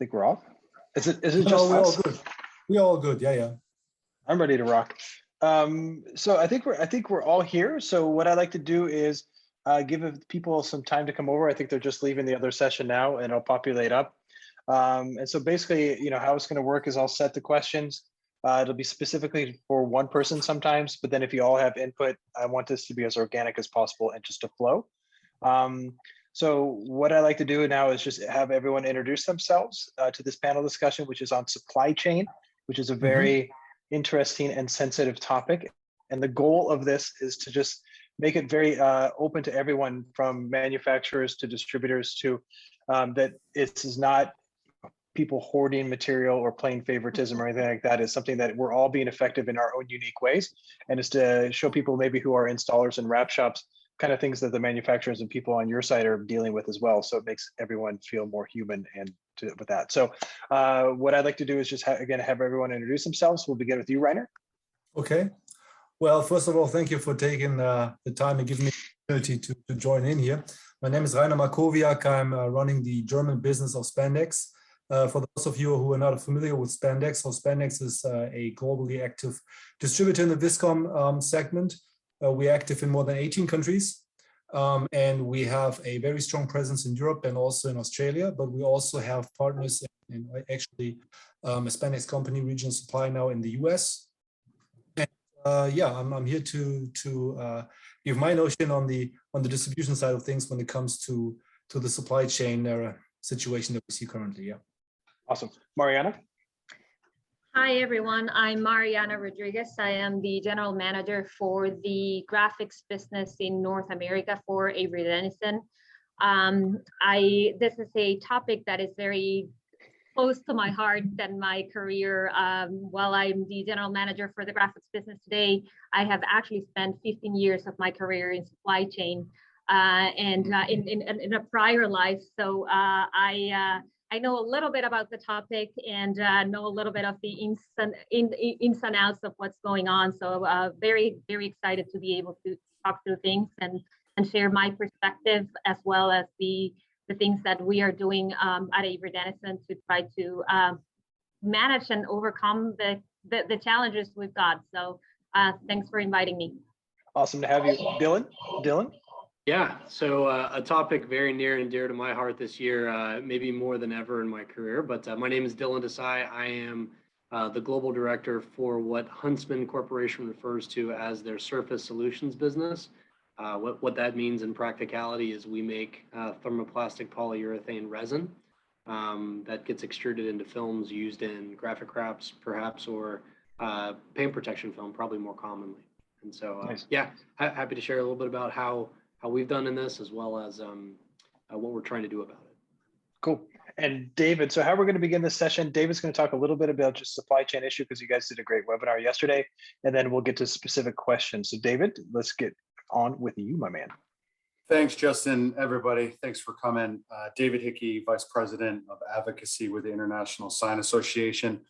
think we're off. Is it just No, we're all us? good. We're all good. Yeah, yeah. I'm ready to rock. So I think we're all here. So what I'd like to do is give people some time to come over. I think they're just leaving the other session now, and it'll populate up. And so basically, how it's going to work is I'll set the questions. It'll be specifically for one person sometimes, but then if you all have input, I want this to be as organic as possible and just to flow. So what I like to do now is just have everyone introduce themselves to this panel discussion, which is on supply chain, which is a very interesting and sensitive topic. And the goal of this is to just make it very open to everyone, from manufacturers to distributors, to that this is not people hoarding material or playing favoritism or anything like that. Is something that we're all being effective in our own unique ways. And it's to show people maybe who are installers and wrap shops, kind of things that the manufacturers and people on your side are dealing with as well. So it makes everyone feel more human and with that. So what I'd like to do is just again have everyone introduce themselves. We'll begin with you, Reiner. Okay. Well, first of all, thank you for taking the time and giving me the opportunity to join in here. My name is Reina Makoviak. I'm running the German business of Spandex. For those of you who are not familiar with Spandex, so Spandex is a globally active distributor in the Viscom segment. We're active in more than 18 countries, and we have a very strong presence in Europe and also in Australia, but we also have partners in actually a Spandex company, regional supply now in the US. And I'm here to give my notion on the distribution side of things when it comes to the supply chain situation that we see currently. Yeah. Awesome. Mariana? Hi, everyone. I'm Mariana Rodriguez. I am the general manager for the graphics business in North America for Avery Dennison. This is a topic that is very close to my heart and my career. While I'm the general manager for the graphics business today, I have actually spent 15 years of my career in supply chain and in a prior life. So I know a little bit about the topic and know a little bit of the ins and outs of what's going on. So very, very excited to be able to talk through things and share my perspective, as well as the things that we are doing at Avery Dennison to try to manage and overcome the challenges we've got. So thanks for inviting me. Awesome to have you. Dylan? Yeah, so a topic very near and dear to my heart this year, maybe more than ever in my career. But my name is Dylan Desai. I am the global director for what Huntsman Corporation refers to as their Surface Solutions business. What that means in practicality is we make thermoplastic polyurethane resin that gets extruded into films used in graphic wraps, perhaps, or paint protection film, probably more commonly. And so, nice. Yeah, happy to share a little bit about how we've done in this, as well as what we're trying to do about it. Cool. And David, so how we're going to begin this session, David's going to talk a little bit about just supply chain issue, because you guys did a great webinar yesterday, and then we'll get to specific questions. So David, let's get on with you, my man. Thanks, Justin. Everybody, thanks for coming. David Hickey, Vice President of Advocacy with the International Sign Association.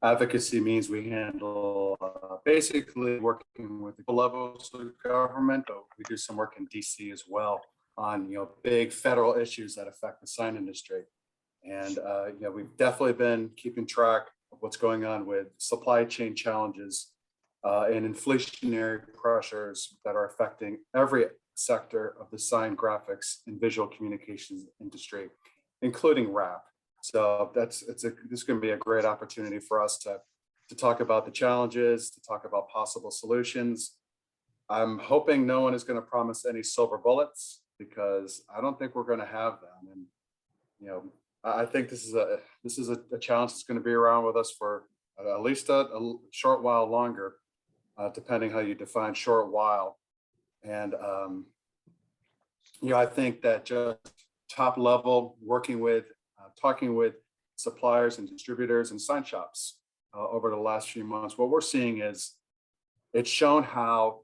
Advocacy means we handle basically working with the levels of government, but we do some work in DC as well on big federal issues that affect the sign industry. And we've definitely been keeping track of what's going on with supply chain challenges and inflationary pressures that are affecting every sector of the sign, graphics, and visual communications industry, including wrap. So this is going to be a great opportunity for us to talk about the challenges, to talk about possible solutions. I'm hoping no one is going to promise any silver bullets, because I don't think we're going to have them. And I think this is a challenge that's going to be around with us for at least a short while longer, depending how you define short while. And I think that just top level, talking with suppliers and distributors and sign shops over the last few months, what we're seeing is it's shown how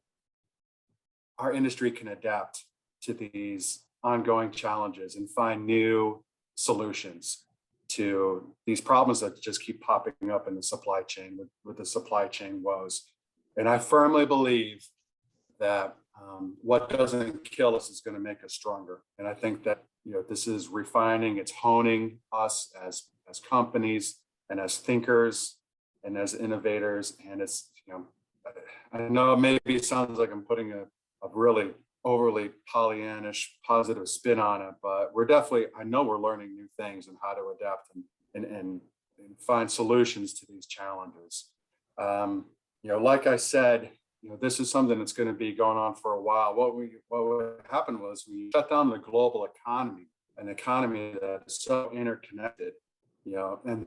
our industry can adapt to these ongoing challenges and find new solutions to these problems that just keep popping up in the supply chain with the supply chain woes. And I firmly believe that what doesn't kill us is going to make us stronger. And I think that this is refining, it's honing us as as companies and as thinkers and as innovators. And it's, I know maybe it sounds like I'm putting a really overly Pollyannish positive spin on it, but I know we're learning new things and how to adapt and find solutions to these challenges. Like I said, this is something that's going to be going on for a while. What happened was we shut down the global economy, an economy that is so interconnected, and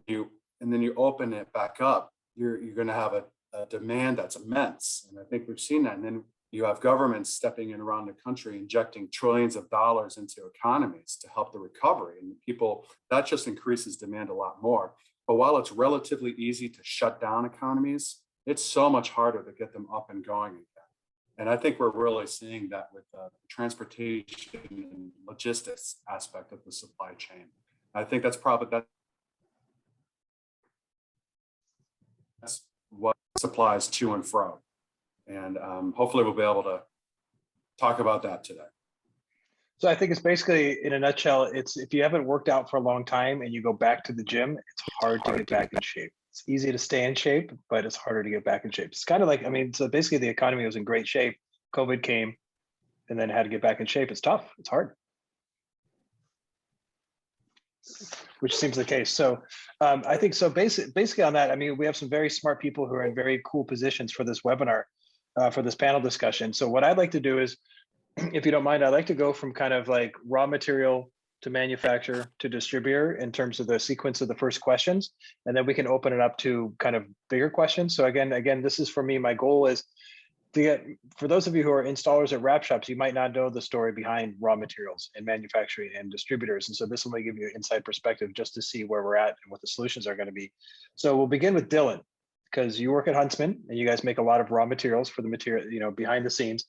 then you open it back up, you're going to have a demand that's immense. And I think we've seen that. And then you have governments stepping in around the country, injecting trillions of dollars into economies to help the recovery. And that just increases demand a lot more. But while it's relatively easy to shut down economies, it's so much harder to get them up and going again. And I think we're really seeing that with the transportation and logistics aspect of the supply chain. I think that's what supplies to and fro. And hopefully we'll be able to talk about that today. So I think it's basically, in a nutshell, it's if you haven't worked out for a long time and you go back to the gym, it's hard to get back in shape. It's easy to stay in shape, but it's harder to get back in shape. It's kind of like, so basically the economy was in great shape. COVID came and then had to get back in shape. It's tough. It's hard. Which seems the case. So I think so basically on that, we have some very smart people who are in very cool positions for this webinar, for this panel discussion. So what I'd like to do is, if you don't mind, I'd like to go from kind of like raw material to manufacturer to distributor in terms of the sequence of the first questions, and then we can open it up to kind of bigger questions. So again, this is for me, my goal is to get, for those of you who are installers at wrap shops, you might not know the story behind raw materials and manufacturing and distributors. And so this will give you an inside perspective just to see where we're at and what the solutions are going to be. So we'll begin with Dylan, because you work at Huntsman and you guys make a lot of raw materials for the material, behind the scenes.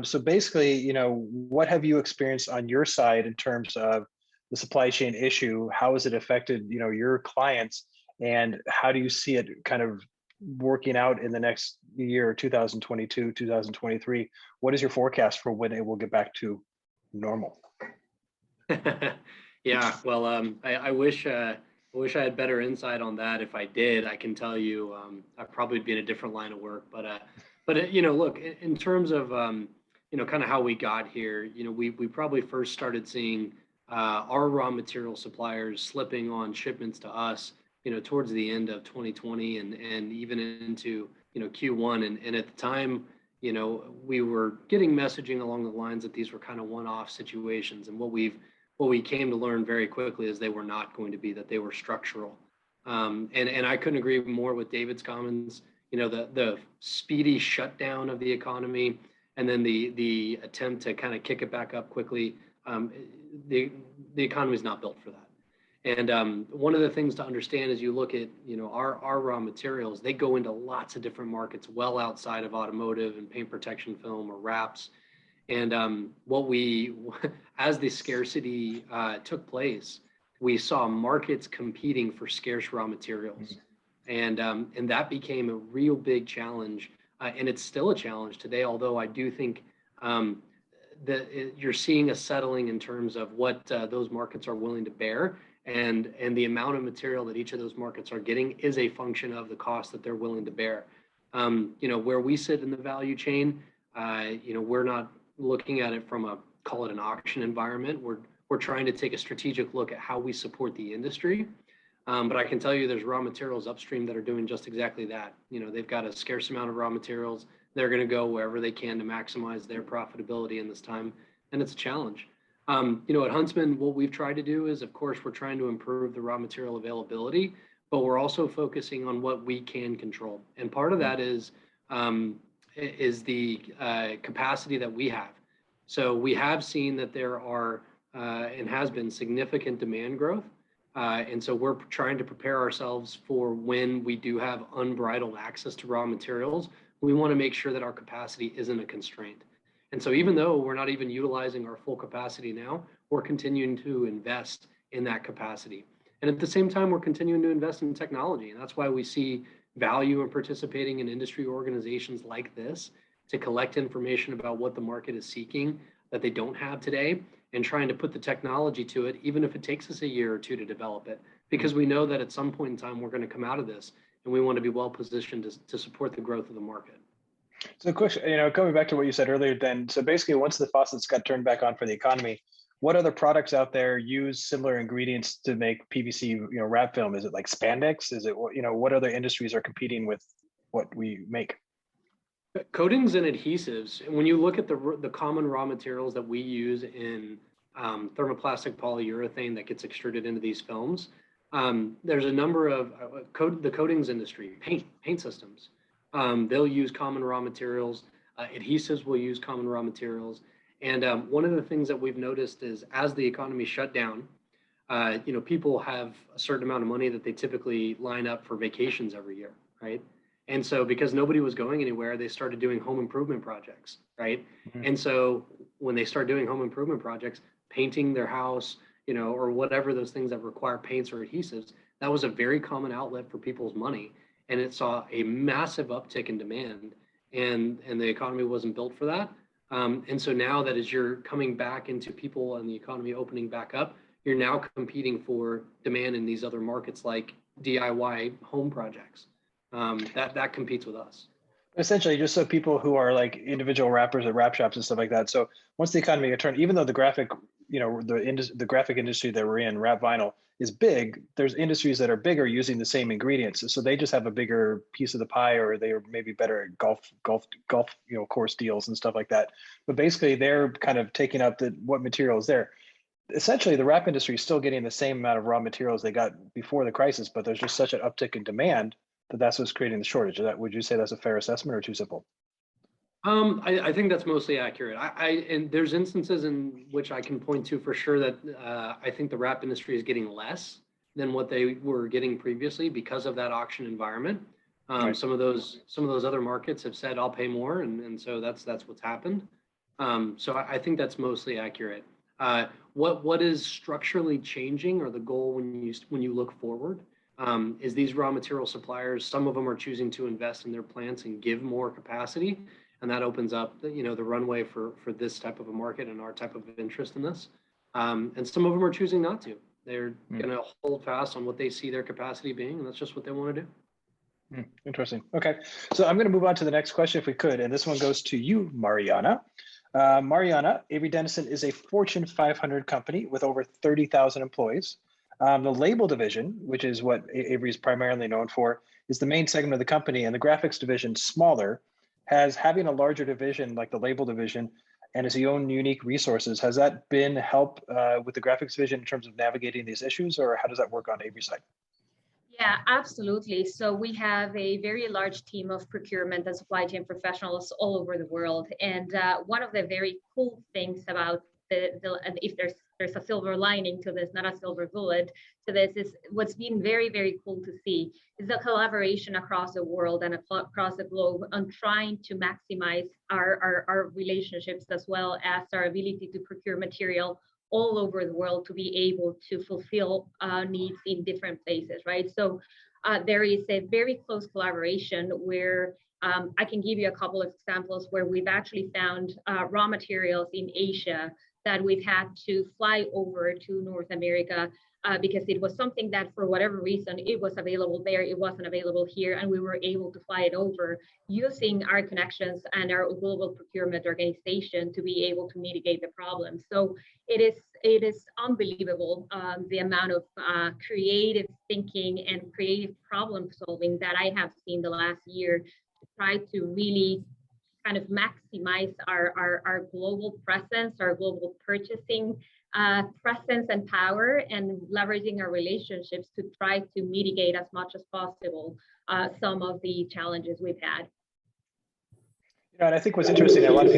So basically, what have you experienced on your side in terms of the supply chain issue? How has it affected, your clients, and how do you see it kind of working out in the next year, 2022, 2023? What is your forecast for when it will get back to normal? Yeah, well, I wish I had better insight on that. If I did, I can tell you, I'd probably be in a different line of work. But look, in terms of kind of how we got here, we probably first started seeing our raw material suppliers slipping on shipments to us, towards the end of 2020 and even into Q1. And at the time, we were getting messaging along the lines that these were kind of one-off situations. And what we came to learn very quickly is they were not going to be, that they were structural. And I couldn't agree more with David's comments. The speedy shutdown of the economy and then the attempt to kind of kick it back up quickly. The economy is not built for that. And one of the things to understand as you look at, our raw materials, they go into lots of different markets well outside of automotive and paint protection film or wraps. And as the scarcity took place, we saw markets competing for scarce raw materials. And that became a real big challenge. And it's still a challenge today, although I do think you're seeing a settling in terms of what those markets are willing to bear. And the amount of material that each of those markets are getting is a function of the cost that they're willing to bear. Where we sit in the value chain, we're not looking at it from call it an auction environment. We're trying to take a strategic look at how we support the industry. But I can tell you there's raw materials upstream that are doing just exactly that. They've got a scarce amount of raw materials. They're going to go wherever they can to maximize their profitability in this time. And it's a challenge. At Huntsman, what we've tried to do is, of course, we're trying to improve the raw material availability, but we're also focusing on what we can control. And part of that is the capacity that we have. So we have seen that there are and has been significant demand growth. And so we're trying to prepare ourselves for when we do have unbridled access to raw materials. We want to make sure that our capacity isn't a constraint. And so even though we're not even utilizing our full capacity now, we're continuing to invest in that capacity. And at the same time, we're continuing to invest in technology. And that's why we see value in participating in industry organizations like this to collect information about what the market is seeking that they don't have today, and trying to put the technology to it, even if it takes us a year or two to develop it. because we know that at some point in time, we're going to come out of this and we want to be well positioned to support the growth of the market. So question, coming back to what you said earlier, then, so basically once the faucets got turned back on for the economy, what other products out there use similar ingredients to make PVC, wrap film? Is it like spandex? Is it, what other industries are competing with what we make? Coatings and adhesives. When you look at the common raw materials that we use in thermoplastic polyurethane that gets extruded into these films, there's a number of the coatings industry, paint systems. They'll use common raw materials. Adhesives will use common raw materials. And one of the things that we've noticed is as the economy shut down, people have a certain amount of money that they typically line up for vacations every year, right? And so because nobody was going anywhere, they started doing home improvement projects, right? Mm-hmm. And so when they start doing home improvement projects, painting their house, or whatever those things that require paints or adhesives, that was a very common outlet for people's money. And it saw a massive uptick in demand, and the economy wasn't built for that. And so now that as you're coming back into people and the economy opening back up, you're now competing for demand in these other markets like DIY home projects. That competes with us. Essentially, just so people who are like individual rappers at rap shops and stuff like that. So once the economy turned, even though the graphic, the graphic industry that we're in, rap vinyl, is big, there's industries that are bigger using the same ingredients. So they just have a bigger piece of the pie, or they are maybe better at golf, course deals and stuff like that. But basically, they're kind of taking up what material is there. Essentially, the rap industry is still getting the same amount of raw materials they got before the crisis, but there's just such an uptick in demand that's what's creating the shortage. Would you say that's a fair assessment or too simple? I think that's mostly accurate. And there's instances in which I can point to for sure that I think the rap industry is getting less than what they were getting previously because of that auction environment. Right. Some of those other markets have said I'll pay more, and so that's what's happened. So I think that's mostly accurate. What is structurally changing, or the goal when you look forward? Is these raw material suppliers, some of them are choosing to invest in their plants and give more capacity, and that opens up the runway for this type of a market and our type of interest in this. And some of them are choosing not to. They're going to hold fast on what they see their capacity being, and that's just what they want to do. Interesting. Okay, so I'm going to move on to the next question if we could, and this one goes to you, Mariana. Mariana, Avery Dennison is a Fortune 500 company with over 30,000 employees. The label division, which is what Avery is primarily known for, is the main segment of the company, and the graphics division, smaller, having a larger division like the label division and its own unique resources. Has that been help with the graphics division in terms of navigating these issues, or how does that work on Avery's side? Yeah, absolutely. So we have a very large team of procurement and supply chain professionals all over the world. And one of the very cool things about if there's a silver lining to this, not a silver bullet to this, is what's been very, very cool to see is the collaboration across the world and across the globe on trying to maximize our relationships, as well as our ability to procure material all over the world to be able to fulfill needs in different places, right? So there is a very close collaboration where I can give you a couple of examples where we've actually found raw materials in Asia that we've had to fly over to North America because it was something that for whatever reason, it was available there, it wasn't available here, and we were able to fly it over using our connections and our global procurement organization to be able to mitigate the problem. So it is unbelievable the amount of creative thinking and creative problem solving that I have seen the last year to try to really kind of maximize our global presence, our global purchasing presence and power, and leveraging our relationships to try to mitigate as much as possible some of the challenges we've had. And I think what's interesting, a lot of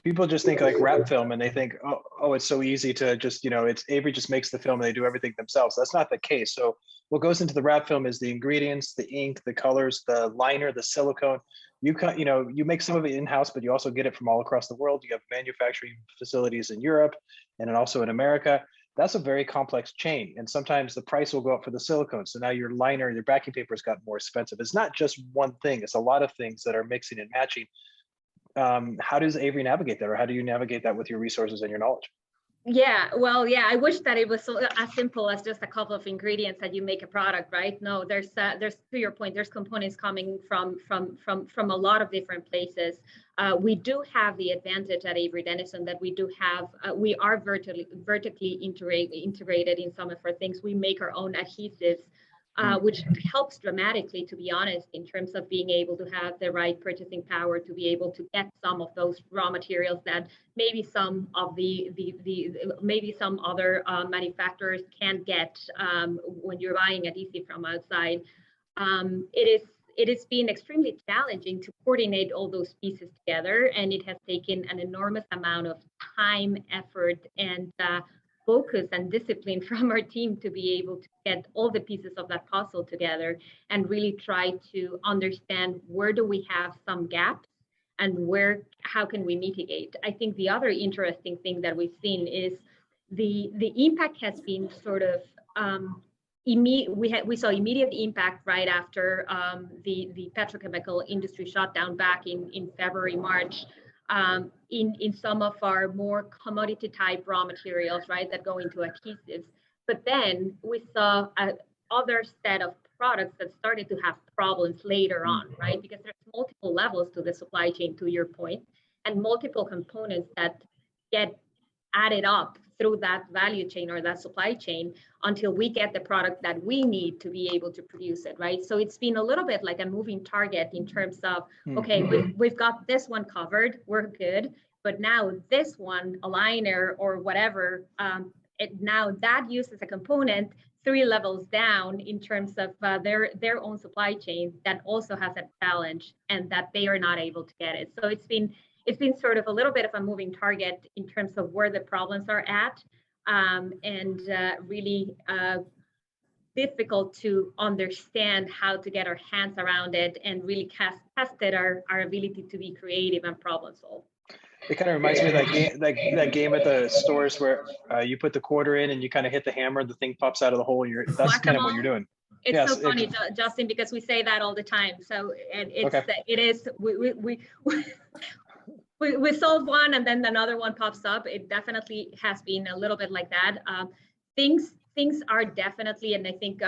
people just think like rap film, and they think, oh, it's so easy to just, it's Avery just makes the film and they do everything themselves. That's not the case. So what goes into the wrap film is the ingredients, the ink, the colors, the liner, the silicone. You make some of it in-house, but you also get it from all across the world. You have manufacturing facilities in Europe and then also in America. That's a very complex chain. And sometimes the price will go up for the silicone. So now your liner, your backing paper has got more expensive. It's not just one thing. It's a lot of things that are mixing and matching. How does Avery navigate that, or how do you navigate that with your resources and your knowledge? Yeah, well, yeah, I wish that it was so as simple as just a couple of ingredients that you make a product, right? No, there's to your point, there's components coming from a lot of different places. We do have the advantage at Avery Dennison that we do have we are vertically integrated in some of our things. We make our own adhesives, which helps dramatically, to be honest, in terms of being able to have the right purchasing power to be able to get some of those raw materials that maybe some of maybe some other manufacturers can't get when you're buying adhesive from outside. It has been extremely challenging to coordinate all those pieces together, and it has taken an enormous amount of time, effort, and focus and discipline from our team to be able to get all the pieces of that puzzle together and really try to understand where do we have some gaps and how can we mitigate. I think the other interesting thing that we've seen is the impact has been sort of we saw immediate impact right after the petrochemical industry shut down back in February, March, in some of our more commodity type raw materials, right, that go into adhesives. But then we saw other set of products that started to have problems later on, right? Because there's multiple levels to the supply chain, to your point, and multiple components that get added up through that value chain or that supply chain until we get the product that we need to be able to produce it, right? So it's been a little bit like a moving target in terms of, okay, we've got this one covered, we're good, but now this one, a liner or whatever, now that uses a component 3 levels down in terms of their own supply chain that also has a challenge and that they are not able to get it. So it's been sort of a little bit of a moving target in terms of where the problems are at, and really difficult to understand how to get our hands around it and really tested our ability to be creative and problem solve. It kind of reminds me of that game at the stores where you put the quarter in and you kind of hit the hammer, the thing pops out of the hole. That's kind of what you're doing. It's so funny, Justin, because we say that all the time. So it is we solve one and then another one pops up. It definitely has been a little bit like that. Things are definitely, and I think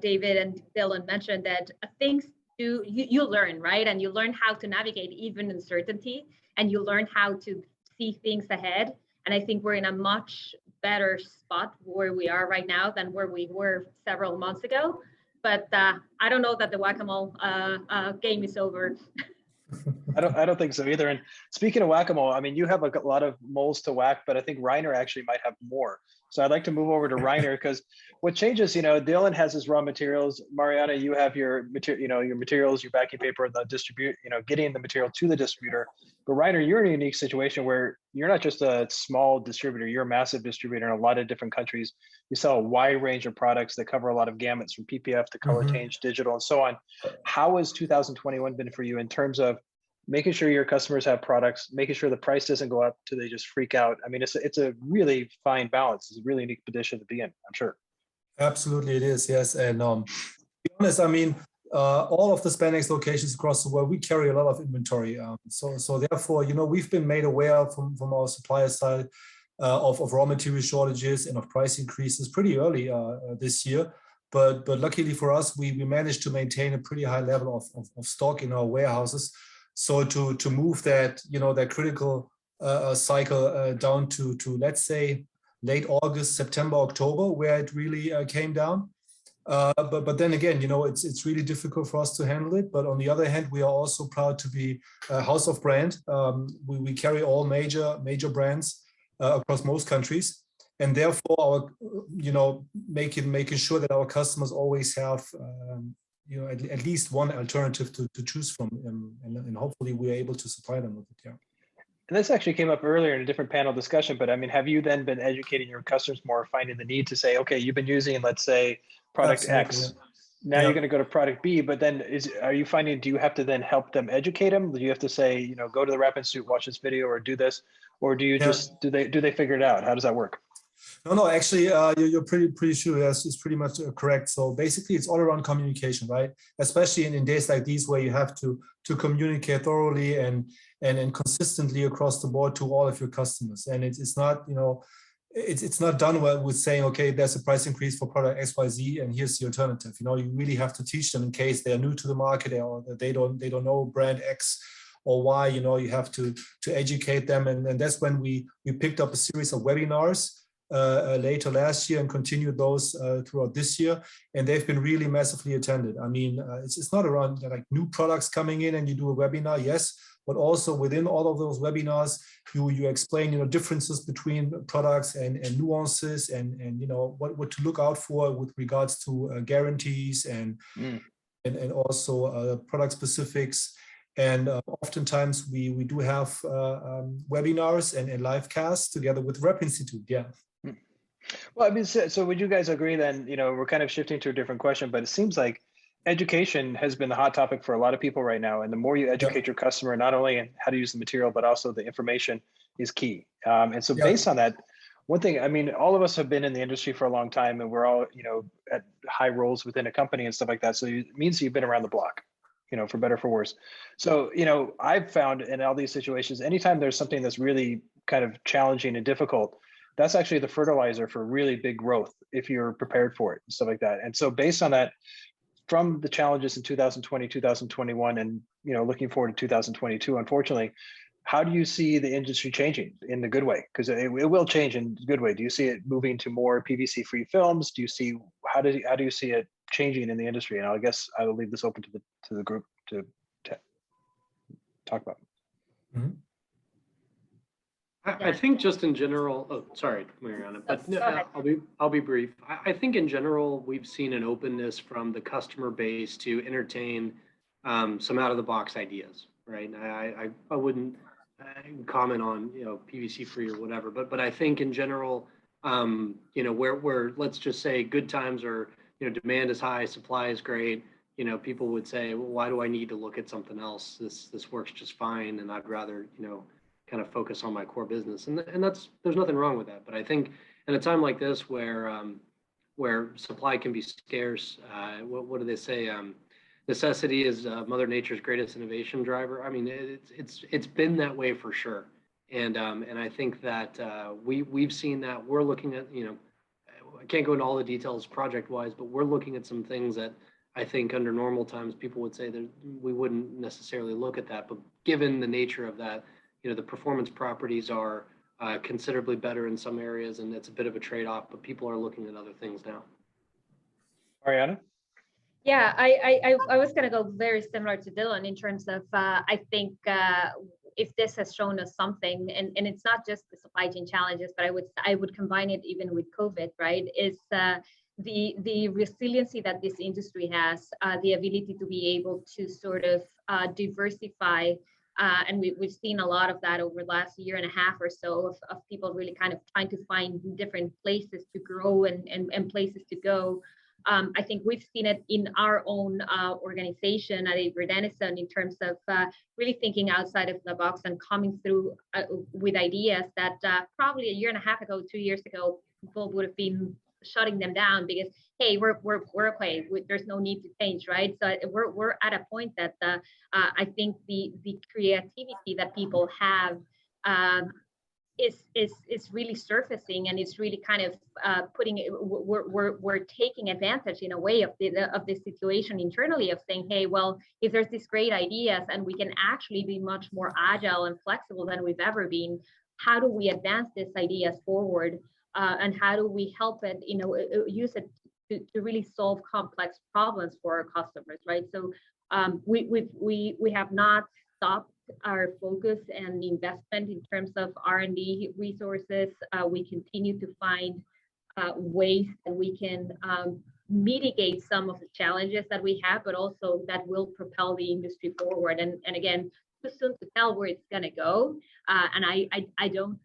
David and Dylan mentioned that things you learn, right? And you learn how to navigate even uncertainty, and you learn how to see things ahead. And I think we're in a much better spot where we are right now than where we were several months ago. But I don't know that the whack-a-mole game is over. I don't think so either. And speaking of whack-a-mole, I mean, you have a lot of moles to whack, but I think Reiner actually might have more. So I'd like to move over to Reiner because what changes, Dylan has his raw materials. Mariana, you have your your materials, your backing paper, the getting the material to the distributor. But Reiner, you're in a unique situation where you're not just a small distributor, you're a massive distributor in a lot of different countries. You sell a wide range of products that cover a lot of gamuts from PPF to color change, digital, and so on. How has 2021 been for you in terms of making sure your customers have products, making sure the price doesn't go up till they just freak out? I mean, it's a really fine balance. It's a really unique position to be in, I'm sure. Absolutely, it is, yes. And to be honest, I mean, all of the spandex locations across the world, we carry a lot of inventory. So therefore, we've been made aware from our supplier side of raw material shortages and of price increases pretty early this year. But luckily for us, we managed to maintain a pretty high level of stock in our warehouses. So to move that, that critical cycle down to let's say late August, September, October, where it really came down. But then again, it's really difficult for us to handle it. But on the other hand, we are also proud to be a house of brand. We carry all major brands across most countries, and therefore our making sure that our customers always have at least one alternative to choose from, and hopefully we're able to supply them with it. Yeah. And this actually came up earlier in a different panel discussion, but I mean, have you then been educating your customers more, finding the need to say, okay, you've been using, let's say, product Absolutely, X, now you're going to go to product B, but then are you finding, do you have to then help them educate them? Do you have to say, go to the Wrap Institute, watch this video, or do this, or do you just, do they figure it out? How does that work? No, actually, you're pretty sure. Yes, it's pretty much correct. So basically, it's all around communication, right? Especially in days like these where you have to communicate thoroughly and consistently across the board to all of your customers. And it's not, it's not done well with saying, okay, there's a price increase for product XYZ and here's the alternative. You know, you really have to teach them in case they're new to the market or they don't know brand X or Y. You know, you have to educate them, and that's when we picked up a series of webinars later last year and continued those throughout this year, and they've been really massively attended. I mean, it's not around like new products coming in and you do a webinar, yes, but also within all of those webinars, you explain, you know, differences between products and nuances and you know what to look out for with regards to guarantees and also product specifics. And oftentimes we do have webinars and live casts together with Rep Institute. Yeah. Well, I mean, so would you guys agree then, you know, we're kind of shifting to a different question, but it seems like education has been the hot topic for a lot of people right now. And the more you educate your customer, not only in how to use the material, but also the information is key. And so based on that, one thing, I mean, all of us have been in the industry for a long time and we're all, you know, at high roles within a company and stuff like that. So it means you've been around the block, you know, for better, for worse. So, you know, I've found in all these situations, anytime there's something that's really kind of challenging and difficult, that's actually the fertilizer for really big growth if you're prepared for it and stuff like that. And so based on that, from the challenges in 2020, 2021, and, you know, looking forward to 2022, unfortunately, how do you see the industry changing in the good way? Because it will change in a good way. Do you see it moving to more PVC-free films? Do you see, how do you see it changing in the industry? And I guess I will leave this open to the group to talk about. Mm-hmm. I think just in general, oh, sorry, Mariana, but I'll be brief. I think in general, we've seen an openness from the customer base to entertain some out of the box ideas, right? I wouldn't comment on, you know, PVC free or whatever, but I think in general, you know, where let's just say good times are, you know, demand is high, supply is great. You know, people would say, well, why do I need to look at something else? This works just fine, and I'd rather, you know, kind of focus on my core business, and that's, there's nothing wrong with that. But I think in a time like this where supply can be scarce, what do they say? Necessity is Mother Nature's greatest innovation driver. I mean, it's been that way for sure, and I think that we've seen that. We're looking at, you know, I can't go into all the details project wise, but we're looking at some things that I think under normal times people would say that we wouldn't necessarily look at that, but given the nature of that, you know, the performance properties are considerably better in some areas, and it's a bit of a trade-off, but people are looking at other things now. Mariana? Yeah, I was going to go very similar to Dylan in terms of, I think if this has shown us something, and it's not just the supply chain challenges, but I would combine it even with COVID, right, is the resiliency that this industry has, the ability to be able to sort of diversify. And we've seen a lot of that over the last year and a half or so of people really kind of trying to find different places to grow and places to go. I think we've seen it in our own organization at Avery Dennison in terms of really thinking outside of the box and coming through with ideas that probably a year and a half ago, 2 years ago, people would have been shutting them down because, hey, we're okay. There's no need to change, right? So we're at a point that I think the creativity that people have is really surfacing, and it's really kind of putting it. We're taking advantage in a way of this situation internally of saying, hey, well, if there's these great ideas and we can actually be much more agile and flexible than we've ever been, how do we advance these ideas forward? And how do we help it, you know, use it to really solve complex problems for our customers, right? So we have not stopped our focus and investment in terms of R&D resources. We continue to find ways that we can mitigate some of the challenges that we have, but also that will propel the industry forward. And again, too soon to tell where it's going to go. And I don't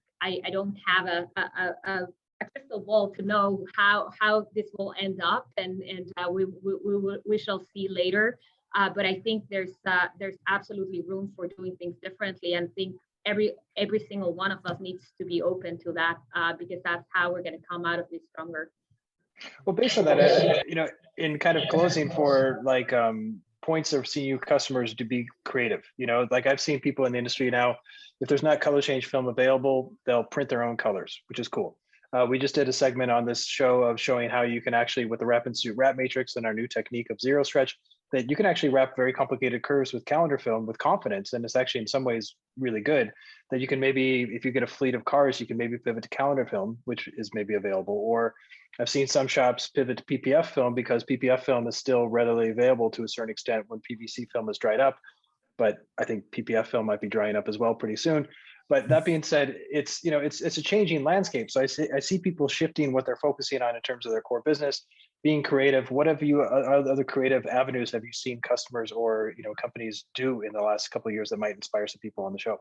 have a crystal ball to know how this will end up, and we shall see later. But I think there's absolutely room for doing things differently, and I think every single one of us needs to be open to that because that's how we're going to come out of this stronger. Well, based on that, you know, in kind of closing for like points of seeing you customers to be creative, you know, like I've seen people in the industry now, if there's not color change film available, they'll print their own colors, which is cool. We just did a segment on this show of showing how you can actually, with the Wrap and Suit wrap matrix and our new technique of zero stretch, that you can actually wrap very complicated curves with calendar film with confidence. And it's actually in some ways really good that you can maybe, if you get a fleet of cars, you can maybe pivot to calendar film, which is maybe available. Or I've seen some shops pivot to PPF film because PPF film is still readily available to a certain extent when PVC film is dried up. But I think PPF film might be drying up as well pretty soon. But that being said, it's it's a changing landscape. So I see people shifting what they're focusing on in terms of their core business, being creative. What have you other creative avenues have you seen customers or companies do in the last couple of years that might inspire some people on the show?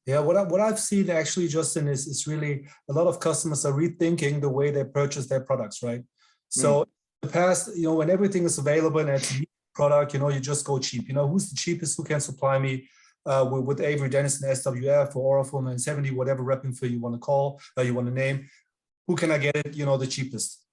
Yeah, what I've seen actually, Justin, is really a lot of customers are rethinking the way they purchase their products, right? So in the past, when everything is available and it's a new product, you just go cheap. Who's the cheapest? Who can supply me with Avery Dennison SWF or Orafilm 970, whatever wrapping fill you want to call, you want to name? Who can I get it? The cheapest.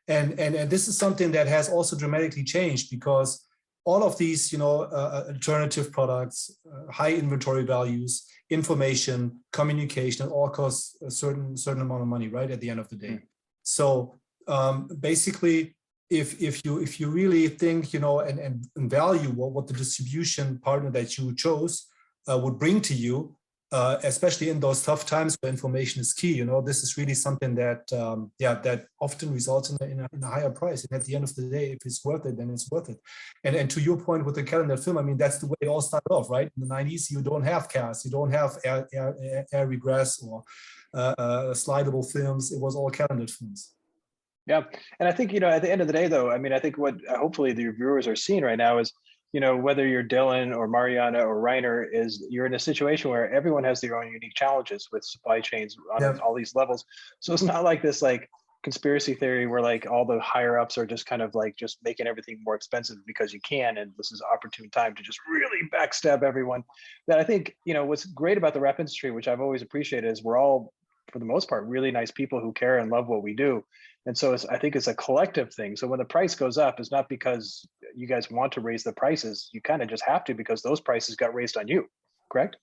And this is something that has also dramatically changed because all of these, alternative products, high inventory values, information, communication, all cost a certain amount of money, right? At the end of the day. So basically, if you really think, and value what the distribution partner that you chose would bring to you, especially in those tough times where information is key, this is really something that, that often results in a higher price. And at the end of the day, if it's worth it, then it's worth it. And to your point with the calendar film, I mean, that's the way it all started off, right? In the 90s, you don't have cast, you don't have air regress or slidable films. It was all calendar films. Yeah. And I think, at the end of the day, though, I mean, I think what hopefully the viewers are seeing right now is, whether you're Dylan or Mariana or Reiner, is you're in a situation where everyone has their own unique challenges with supply chains on all these levels. So it's not like this conspiracy theory where all the higher ups are just kind of just making everything more expensive because you can, and this is opportune time to just really backstab everyone. That I think, what's great about the wrap industry, which I've always appreciated, is we're all, for the most part, really nice people who care and love what we do. And so I think it's a collective thing. So when the price goes up, it's not because you guys want to raise the prices. You kind of just have to because those prices got raised on you, correct?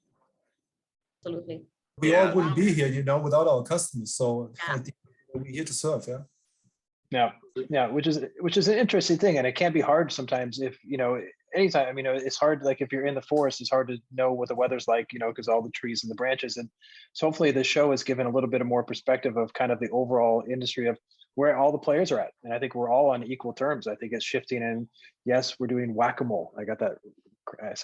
Absolutely. We all wouldn't be here, without our customers. So I think we're here to serve, Yeah, which is an interesting thing. And it can be hard sometimes if, anytime, I mean, it's hard, if you're in the forest, it's hard to know what the weather's like, because all the trees and the branches. And so hopefully this show has given a little bit of more perspective of kind of the overall industry of where all the players are at. And I think we're all on equal terms. I think it's shifting, and yes, we're doing whack-a-mole. I got that.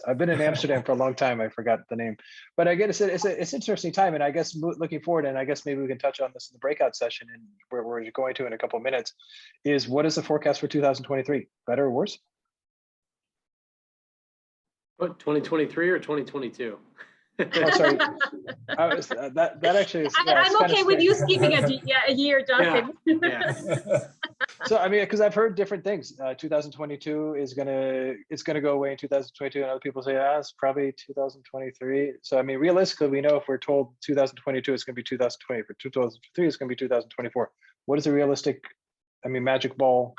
I've been in Amsterdam for a long time. I forgot the name, but I guess it's an interesting time. And I guess looking forward, and I guess maybe we can touch on this in the breakout session and where we're going to in a couple of minutes, is what is the forecast for 2023? Better or worse? What, 2023 or 2022? Oh, sorry. That actually is. I'm okay with you skipping a year, Justin. Yeah. So I mean, because I've heard different things. 2022 is gonna go away in 2022, and other people say, it's probably 2023. So I mean, realistically, we know if we're told 2022 it's gonna be 2020. For 2023, it's gonna be 2024. What is a realistic? I mean, magic ball.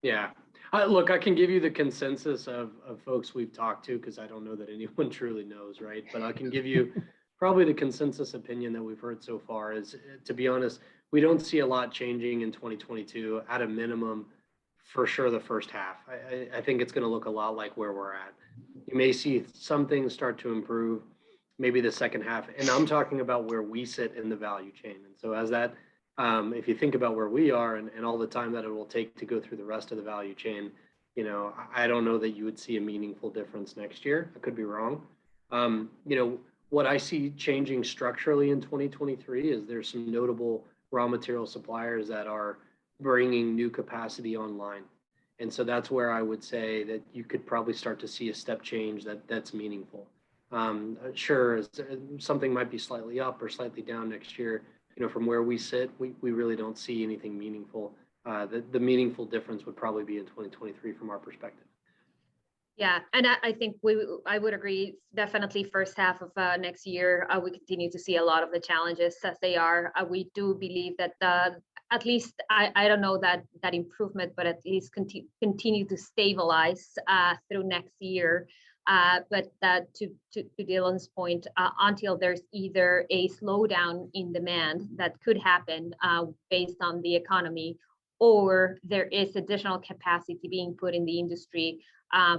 Yeah. Look, I can give you the consensus of folks we've talked to, because I don't know that anyone truly knows, right? But I can give you probably the consensus opinion that we've heard so far is, to be honest, we don't see a lot changing in 2022 at a minimum, for sure the first half. I think it's going to look a lot like where we're at. You may see some things start to improve, maybe the second half. And I'm talking about where we sit in the value chain. And so as that, if you think about where we are and all the time that it will take to go through the rest of the value chain, I don't know that you would see a meaningful difference next year. I could be wrong. What I see changing structurally in 2023 is there's some notable raw material suppliers that are bringing new capacity online. And so that's where I would say that you could probably start to see a step change that's meaningful. Sure, something might be slightly up or slightly down next year. From where we sit, we really don't see anything meaningful. The meaningful difference would probably be in 2023 from our perspective. Yeah, and I think I would agree. Definitely, first half of next year, we continue to see a lot of the challenges as they are. We do believe that at least I don't know that improvement, but at least continue to stabilize through next year. But to Dylan's point, until there's either a slowdown in demand that could happen based on the economy, or there is additional capacity being put in the industry,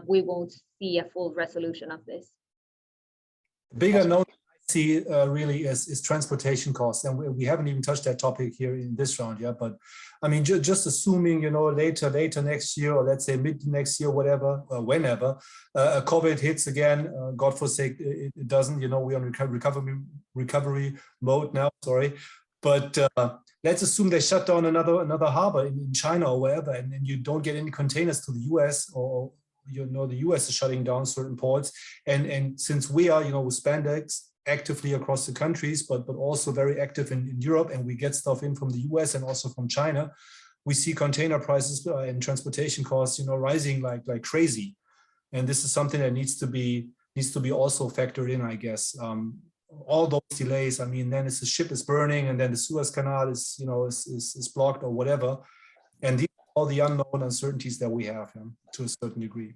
we won't see a full resolution of this. Big unknown I see really is transportation costs, and we haven't even touched that topic here in this round yet. But I mean, just assuming, you know, later next year, or let's say mid next year, whatever, whenever COVID hits again, God forsake it doesn't. You know, we're on recovery mode now. Sorry, but let's assume they shut down another harbor in China or wherever, and you don't get any containers to the US, or you know, the US is shutting down certain ports. And since we are, you know, with spandex actively across the countries, but also very active in Europe, and we get stuff in from the US and also from China, we see container prices and transportation costs, you know, rising like crazy. And this is something that needs to be also factored in, I guess. All those delays, I mean, then the ship is burning, and then the Suez Canal is, you know, is blocked or whatever. And these are all the unknown uncertainties that we have, to a certain degree.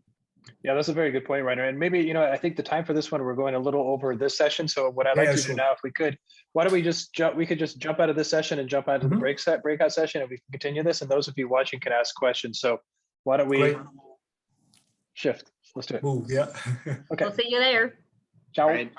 Yeah, that's a very good point, Reiner. And maybe, you know, I think the time for this one, we're going a little over this session. So what I'd like to do now, if we could, why don't we just jump out of this session and jump out of the breakout session, and we can continue this. And those of you watching can ask questions. So why don't we shift? Let's do it. Move, yeah. Okay. We'll see you there. Ciao. Right.